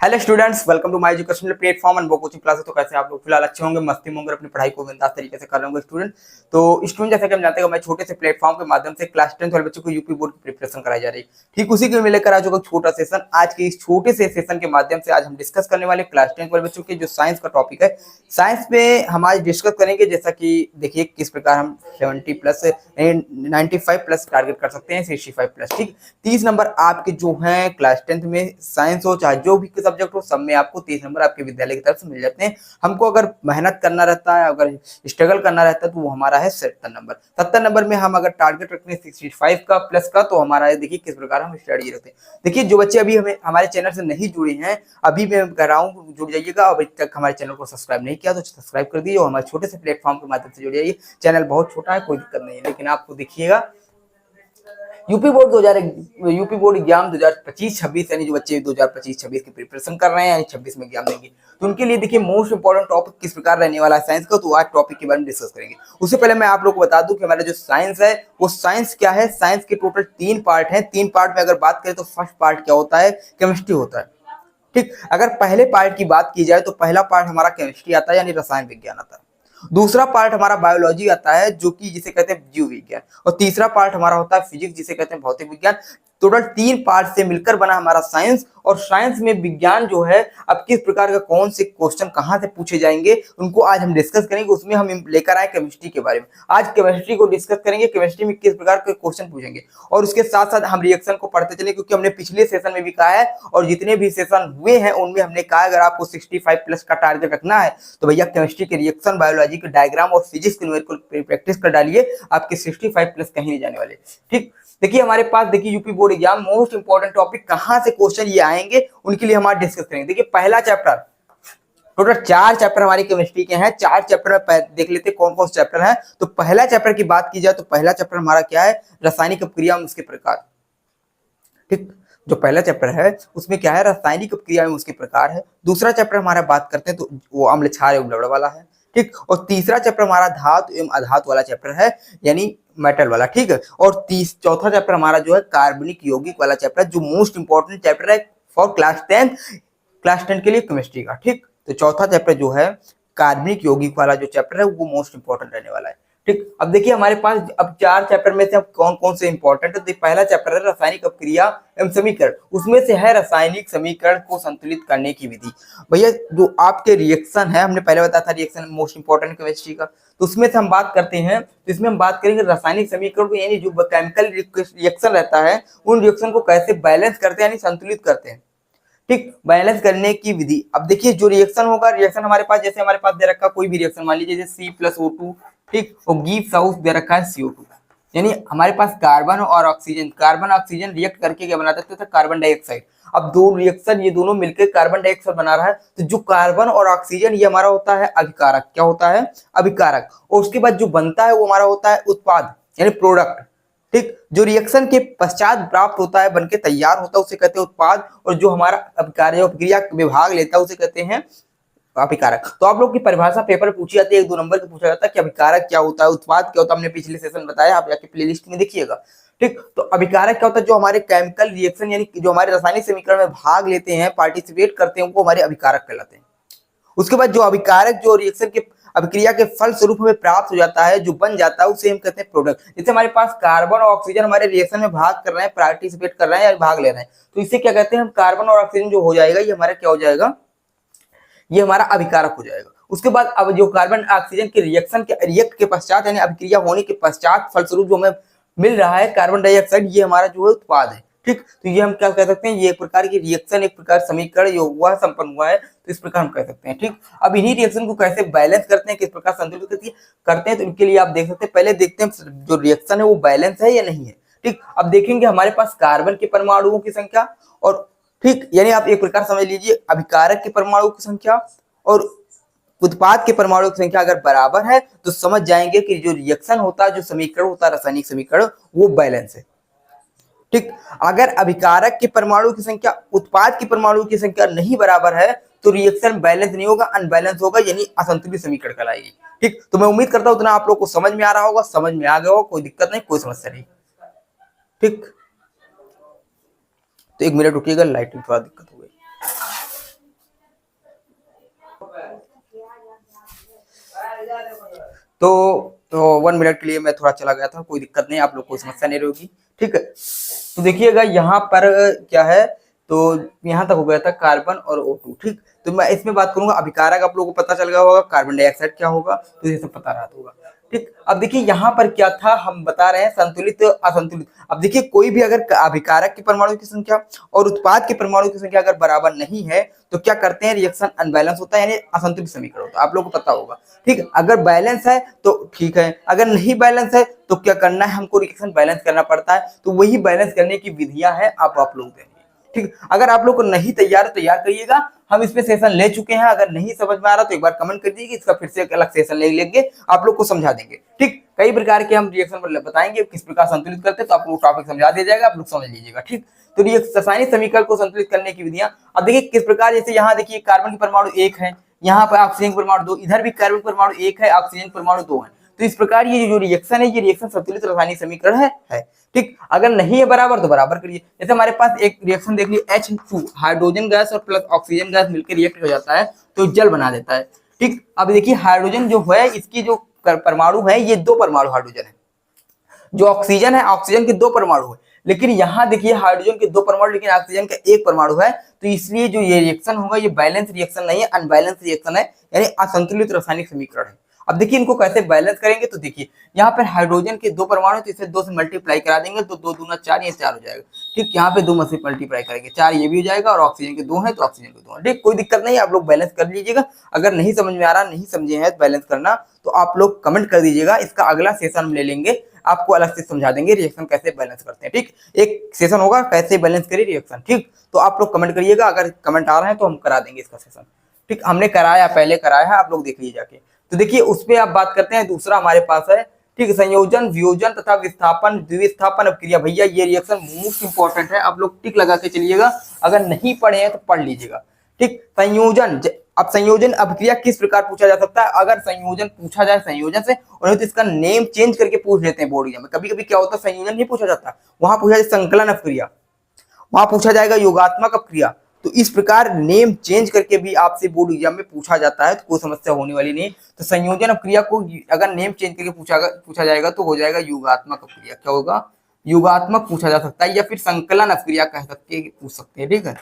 Hello students, welcome to my educational platform and वो coaching classes. तो कैसे आप लोग फिलहाल अच्छे होंगे, मस्ती में होंगे, अपनी पढ़ाई को बिंदास तरीके से कर रहे होंगे स्टूडेंट। तो स्टूडेंट, जैसे कि हम जानते हैं, मैं छोटे से प्लेटफॉर्म के माध्यम से क्लास 10 वाले बच्चों को यूपी बोर्ड की प्रिपरेशन कराई जा रही है। ठीक उसी के लेकर आ चुका छोटा सेशन। आज के इस छोटे से सेशन के माध्यम से आज हम डिस्कस करने वाले क्लास 10 वाले बच्चों के जो साइंस का टॉपिक है। साइंस में हम आज डिस्कस करेंगे, जैसा कि देखिए किस प्रकार हम 70 प्लस 95 प्लस टारगेट कर सकते हैं, 65 प्लस। ठीक, 30 नंबर आपके जो हैं क्लास 10 में साइंस हो चाहे जो भी सब्जेक्ट हो, सब में आपको 30 नंबर आपके विद्यालय की तरफ से मिल जाते हैं। हमको अगर मेहनत करना रहता है, अगर स्ट्रगल करना रहता है, तो वो हमारा है 70 नंबर। 70 नंबर में हम अगर टारगेट रखते हैं 65 का प्लस का, तो हमारा है देखिए किस प्रकार हम स्टडी रखते हैं। देखिए जो बच्चे अभी हमें हमारे चैनल से नहीं जुड़े हैं, अभी मैं कह रहा हूँ जुड़ जाइएगा। अभी तक हमारे चैनल को सब्सक्राइब नहीं किया तो सब्सक्राइब कर दीजिए और हमारे छोटे से प्लेटफॉर्म के माध्यम से जुड़ जाइए। चैनल बहुत छोटा है, कोई दिक्कत नहीं है, लेकिन आपको देखिएगा यूपी बोर्ड एग्जाम 2025-26 यानी जो बच्चे 2025-26 की प्रिपरेशन कर रहे हैं, यानी 26 में एग्जाम देंगे, तो उनके लिए देखिए मोस्ट इंपॉर्टेंट टॉपिक किस प्रकार रहने वाला है साइंस का। तो आज टॉपिक के बारे में डिस्कस करेंगे। उससे पहले मैं आप लोग को बता दूं कि हमारा जो साइंस है वो साइंस क्या है। साइंस के टोटल 3 पार्ट हैं। 3 पार्ट में अगर बात करें तो फर्स्ट पार्ट क्या होता है, केमिस्ट्री होता है। ठीक, अगर पहले पार्ट की बात की जाए तो पहला पार्ट हमारा केमिस्ट्री आता है, यानी रसायन विज्ञान आता है। दूसरा पार्ट हमारा बायोलॉजी आता है, जो कि जिसे कहते हैं जीव विज्ञान। और तीसरा पार्ट हमारा होता है फिजिक्स, जिसे कहते हैं भौतिक विज्ञान। टोटल 3 पार्ट से मिलकर बना हमारा साइंस। और साइंस में विज्ञान जो है, अब किस प्रकार का कौन से क्वेश्चन कहां से पूछे जाएंगे, उनको आज हम डिस्कस करेंगे। उसमें हम लेकर आए केमिस्ट्री के बारे में। आज केमिस्ट्री को डिस्कस करेंगे, केमिस्ट्री में किस प्रकार के क्वेश्चन पूछेंगे। और उसके साथ साथ हम रिएक्शन को पढ़ते चले, क्योंकि हमने पिछले सेशन में भी कहा है और जितने भी सेशन हुए हैं उनमें हमने कहा अगर आपको 65 प्लस का टारगेट रखना है तो भैया केमिस्ट्री के रिएक्शन, बायोलॉजी के डायग्राम और फिजिक्स के न्यूमेरिकल प्रैक्टिस कर डालिए, आपके 65 प्लस कहीं नहीं जाने वाले। ठीक, देखिए हमारे पास देखिए UP board exam most important topic कहां से क्वेश्चन ये आएंगे, उनके लिए हम आज डिस्कस करेंगे। देखिए पहला चैप्टर, टोटल 4 चैप्टर हमारी केमिस्ट्री के हैं। 4 चैप्टर में देख लेते हैं कौन कौन से चैप्टर हैं। तो पहला चैप्टर की बात की जाए तो पहला चैप्टर हमारा क्या है, रासायनिक अपक्रिया में उसके प्रकार। ठीक, जो पहला चैप्टर है उसमें क्या है, रासायनिक अपक्रिया में उसके प्रकार है। दूसरा चैप्टर हमारा बात करते हैं तो वो अम्ल क्षार एवं लवण वाला है। ठीक, और तीसरा चैप्टर हमारा धातु एवं अधातु वाला चैप्टर है, यानी मेटल वाला। ठीक है, और चौथा चैप्टर हमारा जो है कार्बनिक यौगिक वाला चैप्टर, जो मोस्ट इंपॉर्टेंट चैप्टर है फॉर क्लास 10 के लिए केमिस्ट्री का। ठीक, तो चौथा चैप्टर जो है कार्बनिक यौगिक वाला जो चैप्टर है वो मोस्ट इंपॉर्टेंट रहने वाला है। ठीक, अब देखिए हमारे पास अब 4 चैप्टर में से अब कौन कौन से इंपॉर्टेंट है। पहला चैप्टर है रासायनिक अपक्रिया एवं समीकरण। उसमें से है रासायनिक समीकरण को संतुलित करने की विधि। भैया जो आपके रिएक्शन है, हमने पहले बताया था रिएक्शन मोस्ट इंपॉर्टेंट केमिस्ट्री का, तो उसमें से हम बात करते हैं। तो इसमें हम बात करेंगे रासायनिक समीकरण को, यानी जो केमिकल रिएक्शन रहता है उन रिएक्शन को कैसे बैलेंस करते हैं, यानी संतुलित करते हैं। ठीक, बैलेंस करने की विधि। अब देखिए जो रिएक्शन होगा, रिएक्शन हमारे पास जैसे हमारे पास दे रखा कोई भी रिएक्शन, मान लीजिए जैसे C+O2। ठीक, और गिव्स आउट दे रखा है CO2, यानी हमारे पास कार्बन और ऑक्सीजन, कार्बन ऑक्सीजन रिएक्ट करके क्या बना देते थे, कार्बन डाइऑक्साइड। अब दो रिएक्शन ये दोनों मिलकर कार्बन डाइऑक्साइड बना रहा है, तो जो कार्बन और ऑक्सीजन ये हमारा होता है अभिकारक। क्या होता है, अभिकारक। और उसके बाद जो बनता है वो हमारा होता है उत्पाद, यानी प्रोडक्ट। ठीक, जो रिएक्शन के पश्चात प्राप्त होता है, बनके तैयार होता है, उसे कहते हैं उत्पाद। और जो हमारा अभिक्रिया में भाग लेता है उसे कहते हैं अभिकारक। तो आप लोग की परिभाषा पेपर पूछी जाती है, 1-2 नंबर की पूछा जाता है कि अभिकारक क्या होता है, उत्पाद क्या होता है। हमने पिछले सेशन बताया, आप जाके प्लेलिस्ट में देखिएगा। ठीक, तो अभिकारक क्या होता है, जो हमारे केमिकल रिएक्शन यानी जो हमारे रासायनिक समीकरण में भाग लेते हैं, पार्टिसिपेट करते हैं, उनको हमारे अभिकारक कहलाते हैं। उसके बाद जो अभिकारक जो रिएक्शन के अभिक्रिया के फल स्वरूप में प्राप्त हो जाता है, जो बन जाता है, उसे हम कहते हैं प्रोडक्ट। जैसे हमारे पास कार्बन और ऑक्सीजन हमारे रिएक्शन में भाग कर रहे हैं, पार्टिसिपेट कर रहे हैं या भाग ले रहे हैं, तो इसे क्या कहते हैं, हम कार्बन और ऑक्सीजन जो हो जाएगा ये हमारा क्या हो जाएगा, ये हमारा अभिकारक हो जाएगा। उसके बाद अब जो कार्बन ऑक्सीजन के रिएक्शन के रिएक्ट के पश्चात यानी अभिक्रिया होने के पश्चात फलस्वरूप जो हमें मिल रहा है कार्बन डाइऑक्साइड, ये हमारा जो है उत्पाद है। ठीक, तो ये हम क्या कह सकते हैं, ये एक प्रकार की रिएक्शन, एक प्रकार समीकरण जो हुआ संपन्न हुआ है, तो इस प्रकार हम कह सकते हैं। ठीक, अब इन्हीं रिएक्शन को कैसे बैलेंस करते हैं, किस प्रकार संतुलित करते हैं, तो इनके लिए आप देख सकते हैं। पहले देखते हैं जो रिएक्शन है वो बैलेंस है या नहीं है। ठीक, अब देखेंगे हमारे पास कार्बन के परमाणुओं की संख्या और ठीक, यानी आप एक प्रकार समझ लीजिए अभिकारक के परमाणुओं की संख्या और उत्पाद के परमाणु की संख्या अगर बराबर है तो समझ जाएंगे कि जो रिएक्शन होता है, जो समीकरण होता है रासायनिक समीकरण, वो बैलेंस है। ठीक, अगर अभिकारक के परमाणु की संख्या उत्पाद की परमाणु की संख्या नहीं बराबर है तो रिएक्शन बैलेंस नहीं होगा, अनबैलेंस होगा, यानी असंतुलित समीकरण कहलाएगी। ठीक, तो मैं उम्मीद करता हूं उतना आप लोग को समझ में आ रहा होगा, समझ में आ गया होगा, कोई दिक्कत नहीं, कोई समस्या नहीं। ठीक, तो 1 मिनट रुकिएगा, लाइटिंग थोड़ा दिक्कत हो गई। तो 1 मिनट के लिए मैं थोड़ा चला गया था, कोई दिक्कत नहीं, आप लोग कोई समस्या नहीं रहेगी, ठीक है। तो देखिएगा यहाँ पर क्या है, तो यहाँ तक हो गया था कार्बन और O2, ठीक। तो मैं इसमें बात करूंगा अभिकारक, आप लोगों को पता चल गया होगा कार्बन डाइऑक्साइड क्या होगा, तो ये सब पता रहा होगा, ठीक। अब देखिए यहाँ पर क्या था, हम बता रहे हैं संतुलित असंतुलित। अब देखिए कोई भी अगर अभिकारक के परमाणु की संख्या और उत्पाद के परमाणु की संख्या अगर बराबर नहीं है तो क्या करते हैं, रिएक्शन अनबैलेंस होता है, यानी असंतुलित समीकरण होता है, आप लोगों को पता होगा, ठीक। अगर बैलेंस है तो ठीक है, अगर नहीं बैलेंस है तो क्या करना है, हमको रिएक्शन बैलेंस करना पड़ता है। तो वही बैलेंस करने की विधियां हैं, आप लोग देंगे, ठीक। अगर आप लोग को नहीं तैयार करिएगा, हम इस पे सेशन ले चुके हैं, अगर नहीं समझ में आ रहा तो एक बार कमेंट कर दीजिए, इसका फिर से एक अलग सेशन ले लेंगे, आप लोग को समझा देंगे, ठीक। कई प्रकार के हम रिएक्शन बताएंगे किस प्रकार संतुलित करते हैं, तो आप लोग टॉपिक समझा दिया जाएगा, आप लोग समझ लीजिएगा, ठीक। तो रासायनिक समीकरण को संतुलित करने की विधियां, अब देखिए किस प्रकार, जैसे यहाँ देखिए कार्बन की परमाणु 1 है, यहाँ पर ऑक्सीजन परमाणु 2, इधर भी कार्बन परमाणु 1 है, ऑक्सीजन परमाणु 2 है। तो इस प्रकार ये जो रिएक्शन है, ये रिएक्शन संतुलित रासायनिक समीकरण है, ठीक। अगर नहीं है बराबर तो बराबर करिए। जैसे हमारे पास एक रिएक्शन देख लीजिए, H2 हाइड्रोजन गैस और प्लस ऑक्सीजन गैस मिलकर रिएक्ट हो जाता है तो जल बना देता है, ठीक। अब देखिए हाइड्रोजन जो है, इसकी जो परमाणु है, ये 2 परमाणु हाइड्रोजन है, जो ऑक्सीजन है, ऑक्सीजन के 2 परमाणु है, लेकिन यहाँ देखिए हाइड्रोजन के 2 परमाणु, लेकिन ऑक्सीजन का 1 परमाणु है। तो इसलिए जो ये रिएक्शन होगा, ये बैलेंस रिएक्शन नहीं है, अनबैलेंस रिएक्शन है, यानी असंतुलित रासायनिक समीकरण है। अब देखिए इनको कैसे बैलेंस करेंगे, तो देखिए यहाँ पर हाइड्रोजन के 2 परमाणु, तो इसे 2 से मल्टीप्लाई करा देंगे तो 2 दूना 4, ये 4 हो जाएगा, ठीक। यहाँ पे 2 में से मल्टीप्लाई करेंगे, 4 ये भी हो जाएगा, और ऑक्सीजन के 2 है तो ऑक्सीजन के 2 है, ठीक। कोई दिक्कत नहीं, आप लोग बैलेंस कर लीजिएगा। अगर नहीं समझ में आ रहा, नहीं समझे हैं बैलेंस करना, तो आप लोग कमेंट कर दीजिएगा, इसका अगला सेशन हम ले लेंगे, आपको अलग से समझा देंगे रिएक्शन कैसे बैलेंस करते हैं, ठीक। एक सेशन होगा कैसे बैलेंस करिए रिएक्शन, ठीक। तो आप लोग कमेंट करिएगा, अगर कमेंट आ रहे हैं तो हम करा देंगे इसका सेशन, ठीक। हमने कराया, पहले कराया है, आप लोग देख लीजिए जाके। तो देखिए उसमें आप बात करते हैं, दूसरा हमारे पास है, ठीक, संयोजन, वियोजन तथा विस्थापन, द्विविस्थापन अपक्रिया। भैया ये रिएक्शन मोस्ट इंपॉर्टेंट है, आप लोग टिक लगा के चलिएगा, अगर नहीं पढ़े हैं तो पढ़ लीजिएगा, ठीक। संयोजन, अब संयोजन अपक्रिया किस प्रकार पूछा जा सकता है, अगर संयोजन पूछा जाए संयोजन से, और तो इसका नेम चेंज करके पूछ लेते हैं बोर्ड एग्जाम में। कभी कभी क्या होता है, संयोजन नहीं पूछा जाता, वहां पूछा जाए संकलन अपक्रिया, वहां पूछा जाएगा योगात्मक अपक्रिया। तो इस प्रकार नेम चेंज करके भी आपसे बोर्ड एग्जाम में पूछा जाता है, तो कोई समस्या होने वाली नहीं। तो संयोजन अपक्रिया को अगर नेम चेंज करके पूछा जाएगा तो हो जाएगा योगात्मक अपक्रिया। क्या होगा, योगात्मक पूछा जा सकता है, या फिर संकलन अपक्रिया कह सकते पूछ सकते हैं, ठीक है।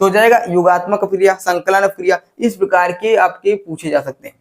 तो हो जाएगा योगात्मक अपक्रिया, संकलन अपक्रिया, इस प्रकार के आपके पूछे जा सकते हैं।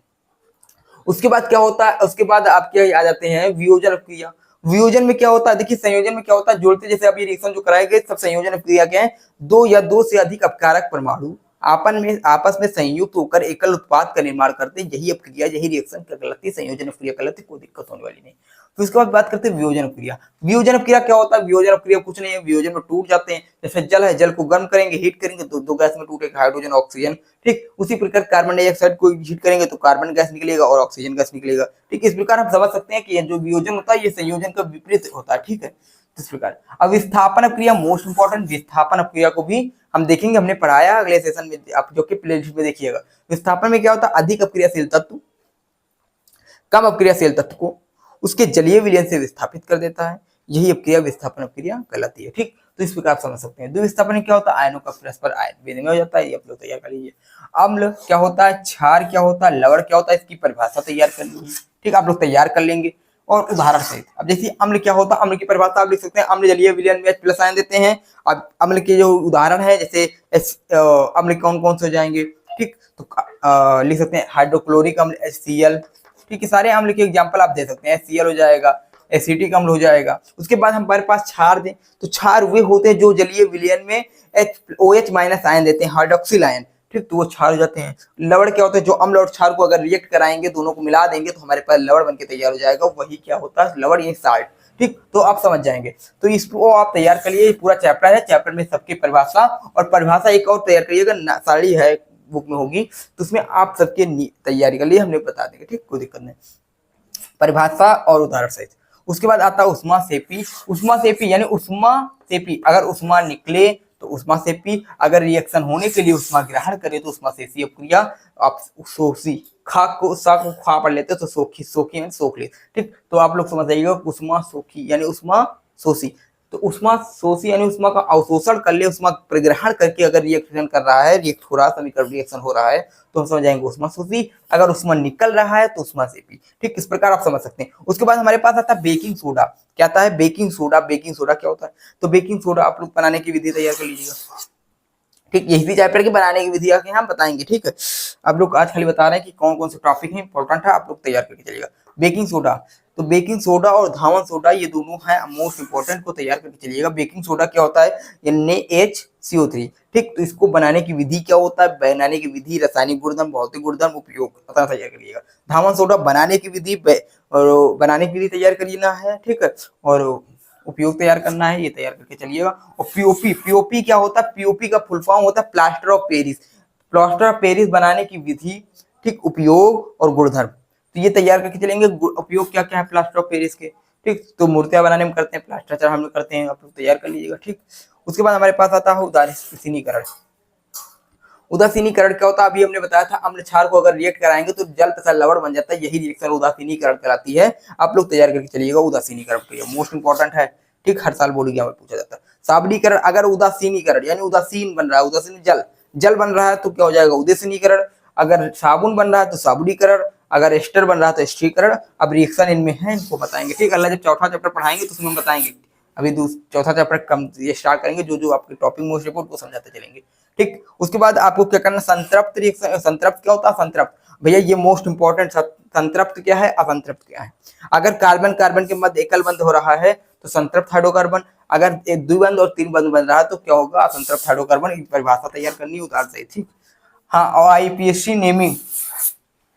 उसके बाद क्या होता है, उसके बाद आपके आ जाते हैं वियोजन अपक्रिया। वियोजन में क्या होता है, देखिए संयोजन में क्या होता है, जोड़ते, जैसे अभी रिएक्शन जो कराए गए सब संयोजन अपक्रिया के हैं, 2 या 2 से अधिक अपकारक परमाणु आपस में संयुक्त होकर एकल उत्पाद का निर्माण करते हैं, यही अपक्रिया, यही रिएक्शन कहलाती है, संयोजन अपक्रिया कहलाती है, कोई दिक्कत होने वाली नहीं। तो इसके बाद बात करते हैं वियोजन अपक्रिया। वियोजन अपक्रिया क्या होता है, वियोजन अपक्रिया कुछ नहीं है, वियोजन में टूट जाते हैं, जैसे जल है, जल को गर्म करेंगे, हीट करेंगे तो 2 गैस में टूटेगा, हाइड्रोजन ऑक्सीजन, ठीक। उसी प्रकार कार्बन डाइऑक्साइड को हीट करेंगे तो कार्बन गैस निकलेगा और ऑक्सीजन गैस निकलेगा, ठीक। इस प्रकार हम समझ सकते हैं कि ये जो वियोजन होता है ये संयोजन का विपरीत होता है, ठीक है। इस प्रकार अब विस्थापन अपक्रिया मोस्ट इंपॉर्टेंट, विस्थापन अपक्रिया को भी हम देखेंगे, हमने पढ़ाया अगले सेशन में, आप जो कि प्लेलिस्ट में देखिएगा। विस्थापन में क्या होता है, अधिक अपक्रियाशील तत्व कम अपक्रियाशील तत्व को उसके जलीय विलयन से विस्थापित कर देता है, यही अपक्रिया विस्थापन अपक्रिया कहलाती है, ठीक। तो इस प्रकार आप समझ सकते हैं। द्विविस्थापन में क्या होता है, आयनों का परस्पर आयन विनिमय हो जाता है, ये आप लोग तैयार कर लीजिए। अम्ल क्या होता है, क्षार क्या होता है, लवण क्या होता है, इसकी परिभाषा तैयार कर लीजिए, ठीक, आप लोग तैयार कर लेंगे और उदाहरण सहित। अब देखिए अम्ल क्या होता है, अम्ल की परिभाषा आप लिख सकते हैं, अम्ल जलीय विलयन में H+ आयन देते हैं। अब अम्ल के जो उदाहरण है, जैसे अम्ल कौन कौन से हो जाएंगे, ठीक, तो लिख सकते हैं हाइड्रोक्लोरिक अम्ल HCl, ठीक है, सारे अम्ल के एग्जांपल आप दे सकते हैं, HCl हो जाएगा, एसिटिक अम्ल हो जाएगा। उसके बाद हमारे पास क्षार दें, तो क्षार वे होते हैं जो जलीय विलयन में OH- आयन देते हैं, हाइड्रोक्सिल आयन, ठीक, तो वो क्षार हो जाते हैं। लवण क्या होता है, जो अम्ल और क्षार को अगर रिएक्ट कराएंगे, दोनों को मिला देंगे तो हमारे पास लवण बनके तैयार हो जाएगा, वही क्या होता है लवण, ये साल्ट, ठीक। तो आप समझ जाएंगे, तो इसको आप तैयार करिए, पूरा चैप्टर है, चैप्टर में सबकी परिभाषा, और परिभाषा एक और तैयार करिएगा, सारी है बुक में होगी, तो उसमें आप सबके तैयारी के लिए हमने बता देंगे, ठीक, कोई दिक्कत नहीं, परिभाषा और उदाहरण सहित। उसके बाद आता है उष्मा सेपी। उष्मा सेपी यानी उष्मा सेपी, अगर उष्मा निकले तो उष्मा सेपी, अगर रिएक्शन होने के लिए उष्मा ग्रहण करे तो उष्मा सेपी अपक्रिया। आप सोखी खाक को सा को खा पढ़ लेते तो सोखी, सोखी यानी सोख ले, ठीक। तो आप लोग समझ जाइएगा उष्मा सोखी यानी उष्मा शोषी, तो उष्मा शोषी यानी उष्मा का अवशोषण कर ले, उष्मा परिग्रहण करके अगर रिएक्शन कर रहा है, रिएक्ट हो रहा है, समीकरण रिएक्शन हो रहा है, तो हम समझ जाएंगे उष्मा शोषी। अगर उष्मा निकल रहा है तो उष्मा सेपी। ठीक, इस प्रकार आप समझ सकते हैं। उसके बाद हमारे पास आता है बेकिंग सोडा। क्या आता है? Baking soda. बेकिंग सोडा क्या होता है? तो बेकिंग सोडा आप लोग बनाने की विधि तैयार कर लीजिएगा। ठीक, यही चैप्टर की बनाने की विधि आके हम बताएंगे। ठीक है, आप लोग आज खाली बता रहे हैं कि कौन कौन से टॉपिक है इंपॉर्टेंट है, आप लोग तैयार करके चलिएगा। बेकिंग सोडा, तो बेकिंग सोडा और धावन सोडा ये दोनों है मोस्ट इंपॉर्टेंट, को तैयार करके चलिएगा। बेकिंग सोडा क्या होता है? NaHCO3। ठीक, तो इसको बनाने की विधि क्या होता है? बनाने की विधि, रासायनिक गुणधर्म, भौतिक गुणधर्म, उपयोग पता तैयार करिएगा। धावन सोडा बनाने की विधि और बनाने की विधि तैयार करिएगा है। ठीक है, और उपयोग तैयार करना है, ये तैयार करके चलिएगा। और पीओपी, पीओपी क्या होता है? पीओपी का फुल फॉर्म होता है plaster of Paris. Plaster of Paris बनाने की विधि, ठीक, उपयोग और गुणधर्म, तो ये तैयार करके चलेंगे। उपयोग क्या क्या है प्लास्टर ऑफ पेरिस के? ठीक, तो मूर्तियां बनाने में करते हैं, प्लास्टर हम लोग करते हैं, आप लोग तैयार कर लीजिएगा। ठीक, उसके बाद हमारे पास आता है उदासीनीकरण। उदासीनीकरण क्या होता है? अभी हमने बताया था, अम्ल क्षार को अगर रिएक्ट कराएंगे तो जल तथा लवण बन जाता है, यही रिएक्शन उदासीनीकरण कराती है। आप लोग तैयार करके चलिएगा उदासीनीकरण के लिए, मोस्ट इंपॉर्टेंट है। ठीक, हर साल बोर्ड एग्जाम में पूछा जाता है। साबलीकरण, अगर उदासीनीकरण यानी उदासीन बन रहा है, उदासीन जल जल बन रहा है तो क्या हो जाएगा? उदासीनीकरण। अगर साबुन बन रहा है तो साबुनीकरण, अगर एस्टर बन रहा है तो एस्टरीकरण। अब रिएक्शन इनमें है, इनको बताएंगे। ठीक, अगला जब चौथा चैप्टर पढ़ाएंगे तो उसमें हम बताएंगे। अभी चौथा चैप्टर कम ये स्टार्ट करेंगे, जो जो आपके टॉपिक मोस्ट रिपोर्ट को समझाते चलेंगे। ठीक, उसके बाद आपको क्या करना? संतृप्त रिएक्शन। संतृप्त क्या होता है? संतृप्त भैया ये मोस्ट इंपॉर्टेंट। संतृप्त क्या है, असंतृप्त क्या है? अगर कार्बन कार्बन के मध्य एकल बंध हो रहा है तो संतृप्त हाइड्रोकार्बन। अगर एक द्विबंध और तीन बंध बन रहा है तो क्या होगा? असंतृप्त हाइड्रोकार्बन। इस परिभाषा तैयार करनी है उदाहरण से। ठीक, हाँ, और आईपीएससी नेमिंग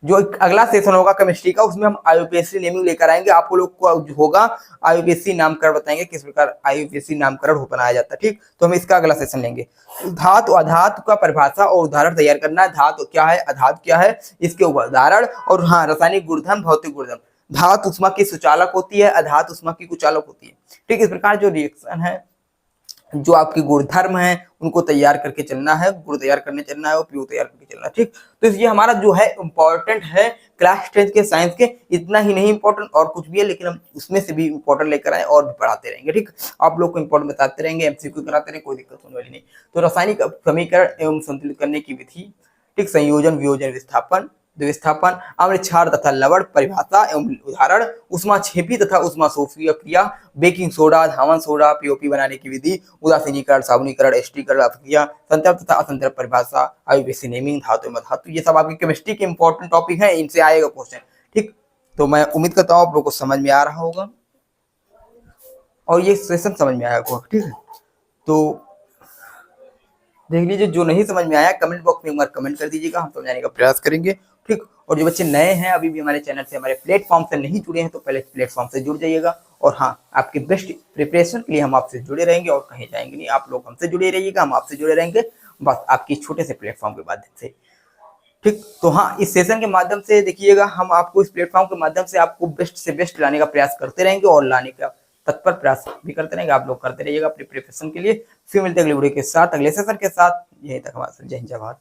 जो अगला सेशन होगा केमिस्ट्री का, उसमें हम आईयूपीएससी नेमिंग लेकर आएंगे। आप लोग को होगा आईयूपीएससी नामकरण, बताएंगे किस प्रकार आईयूपीएससी नामकरण हो बनाया जाता है। ठीक, तो हम इसका अगला सेशन लेंगे। धातु अधातु का परिभाषा और उदाहरण तैयार करना है। धातु क्या है, अधातु क्या है, इसके उदाहरण, और हाँ रासायनिक गुणधर्म, भौतिक गुणधर्म। धातु उष्मा की सुचालक होती है, अधातु उष्मा की कुचालक होती है। ठीक, इस प्रकार जो रिएक्शन है, जो आपके गुणधर्म है, उनको तैयार करके चलना है, गुण तैयार करने चलना है, उपयोग तैयार करके चलना है। ठीक, तो ये हमारा जो है इंपॉर्टेंट है क्लास 10 के साइंस के। इतना ही नहीं इंपॉर्टेंट और कुछ भी है, लेकिन हम उसमें से भी इंपॉर्टेंट लेकर आए और भी पढ़ाते रहेंगे। ठीक, आप लोग को इंपॉर्टेंट बताते रहेंगे, एमसीक्यू कराते रहेंगे, कोई दिक्कत होने वाली नहीं। तो रासायनिक समीकरण एवं संतुलित करने की विधि, ठीक, संयोजन, वियोजन, विस्थापन, द्विस्थापन, अम्ल क्षार तथा लवण, परिभाषा एवं उदाहरण, उष्मा क्षेपी तथा उष्मा शोषीय क्रिया, बेकिंग सोडा, धावन सोडा, पीओपी बनाने की विधि, उदासीनीकरण, साबुनीकरण, एस्टरीकरण अभिक्रिया, संतृप्त तथा असंतृप्त परिभाषा, आईयूपीएससी नेमिंग, धातु में धातु, ये सब आपकी केमिस्ट्री के इंपॉर्टेंट टॉपिक है, इनसे आएगा क्वेश्चन। ठीक, तो मैं उम्मीद करता हूँ आप लोगों को समझ में आ रहा होगा और ये सेशन समझ में आया होगा। ठीक है, तो देख लीजिए, जो नहीं समझ में आया कमेंट बॉक्स में एक बार कमेंट कर दीजिएगा, हम समझाने का प्रयास करेंगे। ठीक, और जो बच्चे नए हैं, अभी भी हमारे चैनल से, हमारे प्लेटफॉर्म से नहीं जुड़े हैं, तो पहले प्लेटफॉर्म से जुड़ जाइएगा। और हाँ, आपके बेस्ट प्रिपरेशन के लिए हम आपसे जुड़े रहेंगे और कहीं जाएंगे नहीं। आप लोग हमसे जुड़े रहिएगा, हम आपसे जुड़े रहेंगे, बस आपकी छोटे से प्लेटफॉर्म के माध्यम से। ठीक, तो हाँ, इस सेशन के माध्यम से देखिएगा, हम आपको इस प्लेटफॉर्म के माध्यम से आपको बेस्ट से बेस्ट लाने का प्रयास करते रहेंगे और लाने का तत्पर प्रयास भी करते रहेंगे। आप लोग करते रहिएगा अपनी प्रिपरेशन के लिए। फिर मिलते हैं अगले वीडियो के साथ, अगले सेशन के साथ। यहीं तक हमारे जय हिंद, जय भारत।